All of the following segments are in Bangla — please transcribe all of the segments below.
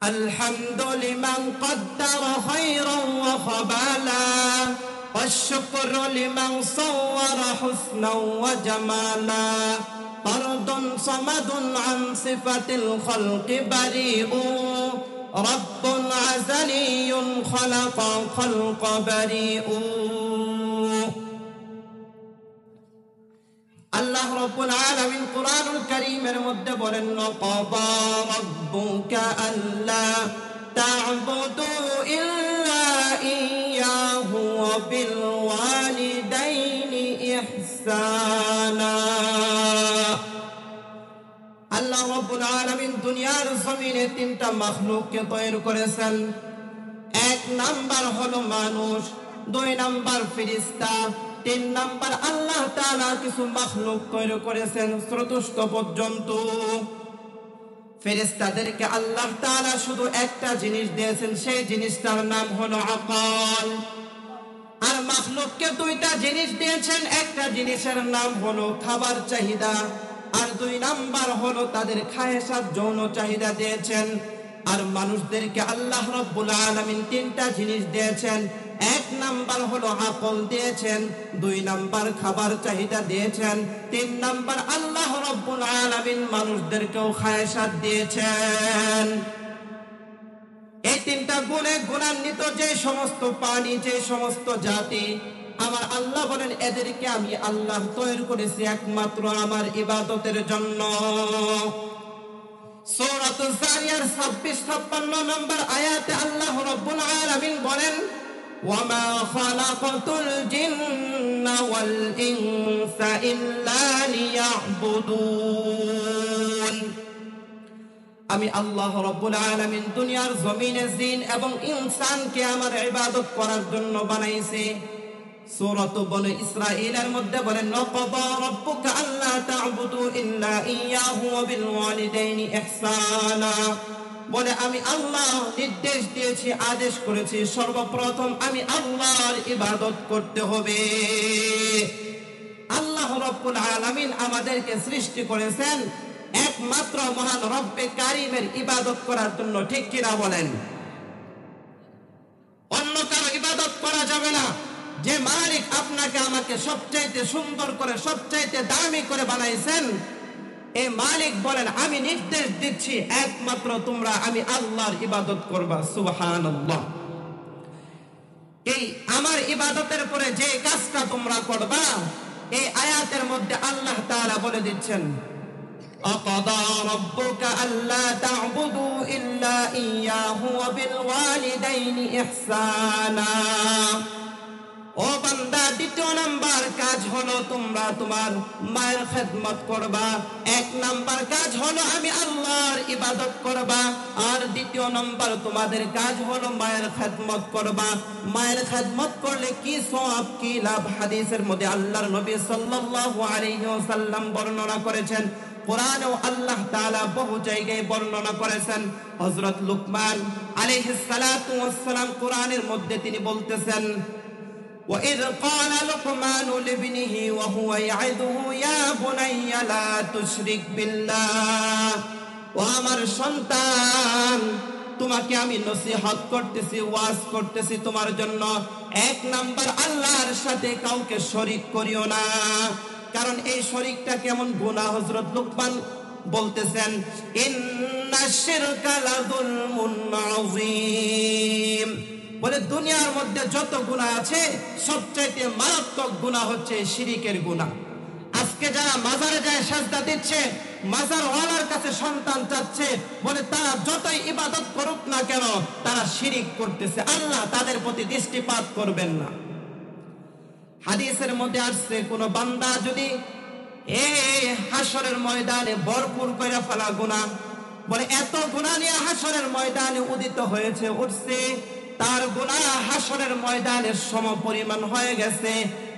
الحمد لمن قدر خيرا وخبالا والشكر لمن صور حسنا وجمالا فرد صمد عن صفة الخلق بريء رب عزلي خلق الخلق بريء আল্লাহ রাব্বুল আলামিন কুরআনুল কারীমের মধ্যে বলেন ওয়াকাদা রাব্বুকা আল্লা তা'বুদু ইল্লা ইয়্যাহু ওয়া বিল ওয়ালিদাইনি ইহসানা। আল্লাহ রাব্বুল আলামিন দুনিয়ার জমিনে তিনটা মাখলুককে তৈরি করেছেন। এক নাম্বার হলো মানুষ, দুই নাম্বার ফেরেশতা, তিন নাম্বার আল্লাহ তাআলা কিছু মাখলুক তৈরি করেছেন চতুষ্ক জন্তু। ফেরেশতাদেরকে আল্লাহ তাআলা শুধু একটা জিনিস দিয়েছেন, সেই জিনিসটার নাম হলো আকল। আর মাখলুককে দুইটা জিনিস দিয়েছেন, একটা জিনিসের নাম হলো খাবার চাহিদা, আর দুই নাম্বার হলো তাদের খায়েশাত যৌন চাহিদা দিয়েছেন। আর মানুষদেরকে আল্লাহ রাব্বুল আলামিন তিনটা জিনিস দিয়েছেন, এক নাম্বার হলো আকল দিয়েছেন, দুই নাম্বার খাবার চাহিদা দিয়েছেন, তিন নাম্বার আল্লাহ রাব্বুল আলামিন মানুষদেরকেও খায়েশাত দিয়েছেন। এই তিনটা গুণে গুণান্বিত যে সমস্ত প্রাণী, যে সমস্ত জাতি, আমার আল্লাহ বলেন এদেরকে আমি আল্লাহ তৈরি করেছি একমাত্র আমার ইবাদতের জন্য। সূরাতুজ জারিয়ার 26-56 নম্বর আয়াতে আল্লাহ রাব্বুল আলামিন বলেন ওয়ামা খালাকাতুল জিন্না ওয়াল ইনসা ইল্লা লিয়াবুদুন। আমি আল্লাহ রাব্বুল আলামিন দুনিয়ার জমিনে জিন এবং ইনসানকে আমার ইবাদত করার জন্য বানাইছি। সূরাত বনি ইসরাঈলের মধ্যে বলেন ওয়াকাদা রাব্বুকা আল্লা তা'বুদু ইল্লা ইয়্যাহু ওয়া বিল ওয়ালিদাইনি ইহসানা। বলে আমি আল্লাহ নির্দেশ দিয়েছি, আদেশ করেছি, সর্বপ্রথম আমি আল্লাহর ইবাদত করতে হবে। আল্লাহ রাব্বুল আলামিন আমাদেরকে সৃষ্টি করেছেন একমাত্র মহান রব্বে কারীমের ইবাদত করার জন্য, ঠিক কিনা বলেন? অন্য কারো ইবাদত করা যাবে না। যে মালিক আপনাকে আমাকে সবচাইতে সুন্দর করে, সবচাইতে দামি করে বানাইছেন, এই মালিক বলেন আমি নির্দেশ দিচ্ছি একমাত্র তোমরা আমি আল্লাহর ইবাদত করবা। সুবহানাল্লাহ। এই আমার ইবাদতের পরে যে কাজটা তোমরা করবা, এই আয়াতের মধ্যে আল্লাহ তাআলা বলে দিচ্ছেন ওয়াকাদা রাব্বুকা আল্লা তা'বুদু ইল্লা ইয়্যাহু ওয়া বিল ওয়ালিদাইনি ইহসানা। ও বান্দা, দ্বিতীয় নাম্বার কাজ হলো তোমরা তোমার মায়ের খেদমত করবা। এক নাম্বার কাজ হলো আমি আল্লাহর ইবাদত করবা, আর দ্বিতীয় নাম্বার তোমাদের কাজ হলো মায়ের খেদমত করবা। মায়ের খেদমত করলে কি সওয়াব, কি লাভ, হাদিসের মধ্যে আল্লাহর নবী সাল্লাল্লাহু আলাইহি ওয়াসাল্লাম বর্ণনা করেছেন। কোরআনেও আল্লাহ তাআলা বহু জায়গায় বর্ণনা করেছেন। হযরত লুকমান আলাইহিস সালাতু ওয়াস সালাম কোরআনের মধ্যে তিনি বলতেছেন وَإِذْ قَالَ لُقْمَانُ لِابْنِهِ وَهُوَ يَعِظُهُ يَا بُنَيَّ لَا تُشْرِكْ بِاللَّهِ। ও আমার সন্তান, তোমাকে আমি নসিহত করতেছি, ওয়াজ করতেছি তোমার জন্য, এক নাম্বার আল্লাহর সাথে কাউকে শরীক করিও না। কারণ এই শরীকটা কেমন গুনাহ, হযরত লুকমান বলতেছেন ইন্নাশ শিরকা লাযুলমুন আযীম। বলে দুনিয়ার মধ্যে যত গুনাহ আছে সবচাইতে মারাত্মক গুনাহ হচ্ছে শিরিকের গুনাহ। আজকে যারা মাজারে যায় সাজদা দিচ্ছে, মাজার ওয়ালার কাছে সন্তান চাচ্ছে, বলে তারা যতই ইবাদত করুক না কেন তারা শিরিক করতেছে, আল্লাহ তাদের প্রতি দৃষ্টিপাত করবেন না। হাদিসের মধ্যে আসছে কোন বান্দা যদি এই হাসরের ময়দানে ভরপুর করে ফেলা গুনাহ, বলে এত গুনাহ নিয়ে হাসরের ময়দানে উদিত হয়েছে, উঠছে, তার গুনাহ হাসরের ময়দানের সমপরিমাণ হয়ে গেছে,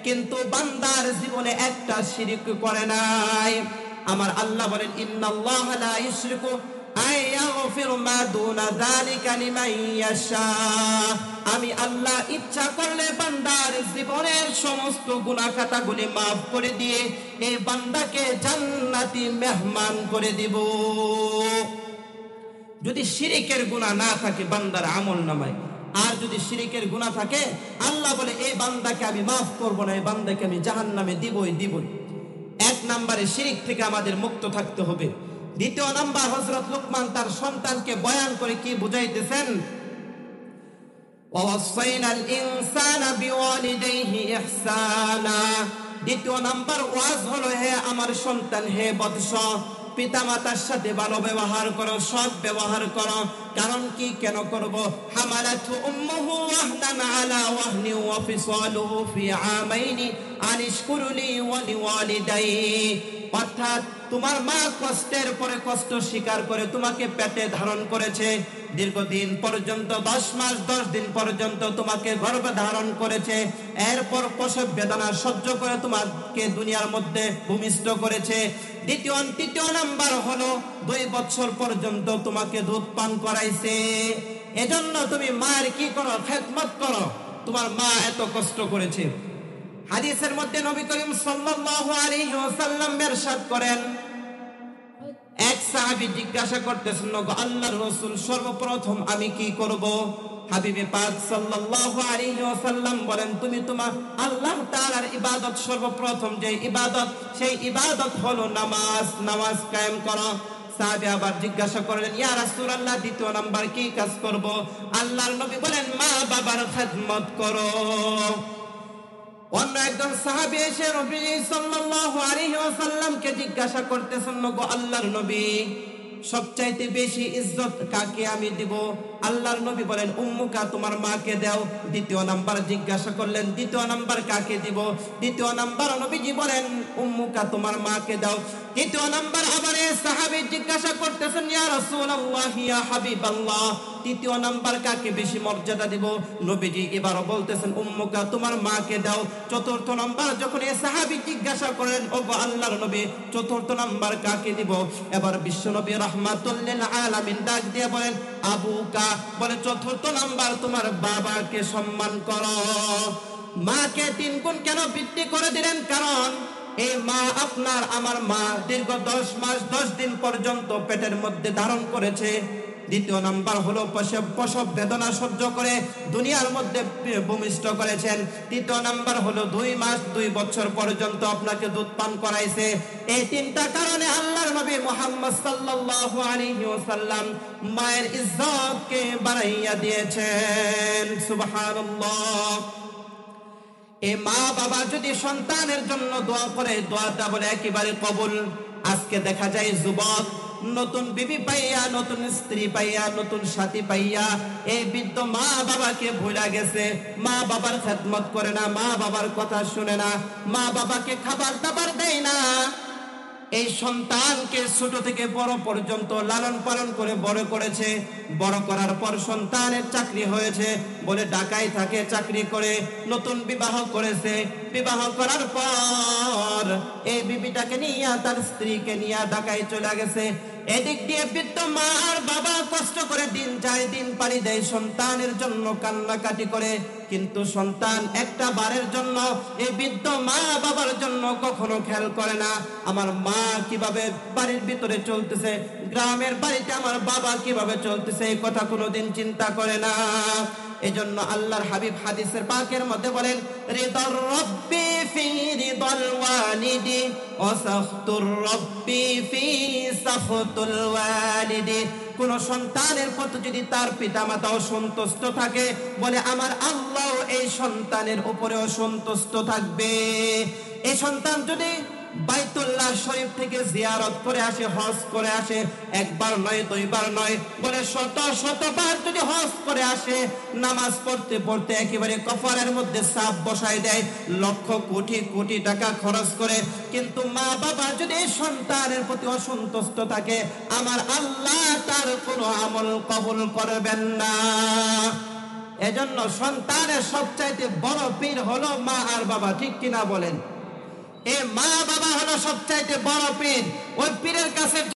কিন্তু বান্দার জীবনে একটা শিরক করে নাই। আমার আল্লাহ বলেন ইন্নাল্লাহা লা ইউশরিকু আইয়াগফিরু মা দুনা যালিকা লিমান ইয়াশা। আমি আল্লাহ ইচ্ছা করলে বান্দার জীবনের সমস্ত গুনাহ খাতাগুলি maaf করে দিয়ে এই বান্দাকে জান্নাতি মেহমান করে দিব। যদি শিরিকের গুনাহ না থাকে বান্দার আমল নামায়, আর যদি শিরিকের গুনাহ থাকে আল্লাহ বলে এই বান্দাকে আমি মাফ করব না, এই বান্দাকে আমি জাহান্নামে দিবই। এক নম্বরে শিরিক থেকে আমাদের মুক্ত থাকতে হবে। দ্বিতীয় নাম্বার, হযরত লুকমান তার সন্তানকে বয়ান করে কি বুঝাইতেছেন, ওয়াসাইনাল ইনসানা বিওয়ালিদাইহি ইহসানা। দ্বিতীয় নাম্বার ওয়াজ হলো, হে আমার সন্তান, হে বৎস, পিতামাতার সাথে ভালো ব্যবহার করো, সৎ ব্যবহার করো। কারণ কি, কেন করব? হামালাতু উম্মুহু ওয়াহনান আলা ওয়াহনি ওয়া ফিসালুহু ফি আমাইনি আনিশকুরলি ওয়া লিওয়ালিদাইহি। অর্থাৎ তোমার মা কষ্টের পরে কষ্ট স্বীকার করে তোমাকে পেটে ধারণ করেছে, দীর্ঘদিন পর্যন্ত 10 মাস 10 দিন পর্যন্ত তোমাকে গর্ভে ধারণ করেছে, এরপর প্রসব বেদনা সহ্য করে তোমাকে দুনিয়ার মধ্যে ভূমিষ্ঠ করেছে। তৃতীয় নাম্বার হলো 2 বছর পর্যন্ত তোমাকে দুধ পান করাইছে। এজন্য তুমি মায়ের কি করো? খেদমত করো। তোমার মা এত কষ্ট করেছে। হাদিসের মধ্যে নবী করিম সাল্লাল্লাহু আলাইহি ওয়াসাল্লাম ইরশাদ করেন, এক সাহাবী জিজ্ঞাসা করতেছেন, আল্লাহর রাসূল, সর্বপ্রথম আমি কি করব? হাবিবে পাক সাল্লাল্লাহু আলাইহি ওয়াসাল্লাম বলেন, তুমি তোমার আল্লাহ তাআলার ইবাদত, সর্বপ্রথম যে ইবাদত, সেই ইবাদত হলো নামাজ কায়েম করো। সাহাবী আবার জিজ্ঞাসা করলেন, ইয়া রাসূলুল্লাহ, দ্বিতীয় নাম্বার কি কাজ করব? আল্লাহর নবী বলেন, মা বাবার খেদমত করো। অন্য একজন সাহাবী এসে নবী সাল্লাল্লাহু আলাইহি ওয়াসাল্লামকে জিজ্ঞাসা করতেছেন, গো আল্লাহর নবী, সবচাইতে বেশি ইজ্জত কাকে আমি দিব? আল্লাহর নবী বলেন, উম্মুকা, তোমার মাকে দাও। দ্বিতীয় নাম্বার জিজ্ঞাসা করলেন, দ্বিতীয় নাম্বার কাকে দিব? দ্বিতীয় নাম্বার নবীজি বলেন, উম্মুকা, তোমার মাকে দাও। তৃতীয় নাম্বার আবার এই সাহাবী জিজ্ঞাসা করতেছেন, ইয়া রাসূলুল্লাহ, ইয়া হাবিবাল্লাহ, তৃতীয় নাম্বার কাকে বেশি মর্যাদা দিব? নবীজি এবারও বলতেছেন, উম্মুকা, তোমার মাকে দাও। চতুর্থ নাম্বার যখন এই সাহাবী জিজ্ঞাসা করেন, ওগো আল্লাহর নবী, চতুর্থ নাম্বার কাকে দিব? এবার বিশ্বনবী রাহমাতুল লিল আলামিন ডাক দিয়ে বলেন, আবুকা, বলে চতুর্থ নাম্বার তোমার বাবাকে সম্মান করো। মাকে 3 গুণ কেন বৃদ্ধি করে দিলেন? কারণ এই মা আপনার আমার মা দীর্ঘ 10 মাস 10 দিন পর্যন্ত পেটের মধ্যে ধারণ করেছে। দ্বিতীয় নাম্বার হলো প্রসব বেদনা সহ্য করে দুনিয়ার মধ্যে ভূমিষ্ঠ করেছেন। তৃতীয় নাম্বার হলো 2 মাস 2 বছর পর্যন্ত আপনাকে দুধ পান করাইছে। এই 3টা কারণে আল্লাহর নবী মুহাম্মদ সাল্লাল্লাহু আলাইহি ওয়াসাল্লাম মায়ের ইজ্জতকে বাড়াইয়া দিয়েছেন। সুবহানাল্লাহ। এই মা বাবা যদি সন্তানের জন্য দোয়া করে, দোয়াটা বলে একেবারে কবুল। আজকে দেখা যায় যুবক নতুন বিবি পাইয়া, নতুন স্ত্রী পাইয়া, নতুন সাথী পাইয়া এই বৃদ্ধ মা বাবাকে ভুলা গেছে। মা বাবার খেদমত করে না, মা বাবার কথা শুনে না, মা বাবাকে খাবার দাবার দেয় না। এই সন্তানকে ছোট থেকে বড় পর্যন্ত লালন পালন করে বড় করেছে। বড় করার পর সন্তানের চাকরি হয়েছে বলে ঢাকায় থাকে, চাকরি করে নতুন বিবাহ করেছে। বিবাহ করার পর এই বিবিটাকে নিয়ে, তার স্ত্রীকে নিয়ে ঢাকায় চলে গেছে। এদিক দিয়ে বৃদ্ধ মা আর বাবা কষ্ট করে দিন যায়, দিন পাড়ি দেয়, সন্তানের জন্য কান্নাকাটি করে। কিন্তু সন্তান একটা বারের জন্য এই বৃদ্ধ মা বাবার জন্য কখনো খেয়াল করে না, আমার মা কিভাবে বাড়ির ভিতরে চলতেছে, গ্রামের বাড়িতে আমার বাবা কিভাবে চলতেছে, এই কথা কোনোদিন চিন্তা করে না। এজন্য আল্লাহর হাবিব হাদিসের পাকের মধ্যে বলেন, রিদার রাব্বি ফি রিদাল ওয়ালিদি ওয়া সাখতুর রাব্বি ফি সাখতুল ওয়ালিদি। কোন সন্তানের প্রতি যদি তার পিতামাতা অসন্তুষ্ট থাকে, বলে আমার আল্লাহ এই সন্তানের উপরে অসন্তুষ্ট থাকবে। এই সন্তান যদি বাইতুল্লাহ শরীফ থেকে জিয়ারত করে আসে, হজ করে আসে, একবার নয় 2 বার নয়, বলে শতবার যদি হজ করে আসে, নামাজ পড়তে পড়তে একেবারে কপালের মধ্যে ছাপ বসায় দেয়, লক্ষ কোটি কোটি টাকা খরচ করে, কিন্তু মা বাবা যদি সন্তানের প্রতি অসন্তুষ্ট থাকে, আমার আল্লাহ তার কোনো আমল কবুল করবেন না। এজন্য সন্তানের সবচাইতে বড় পীর হলো মা আর বাবা, ঠিক কিনা বলেন? এ মা বাবা হলো সবচাইতে বড় পীর। ওই পীরের কাছে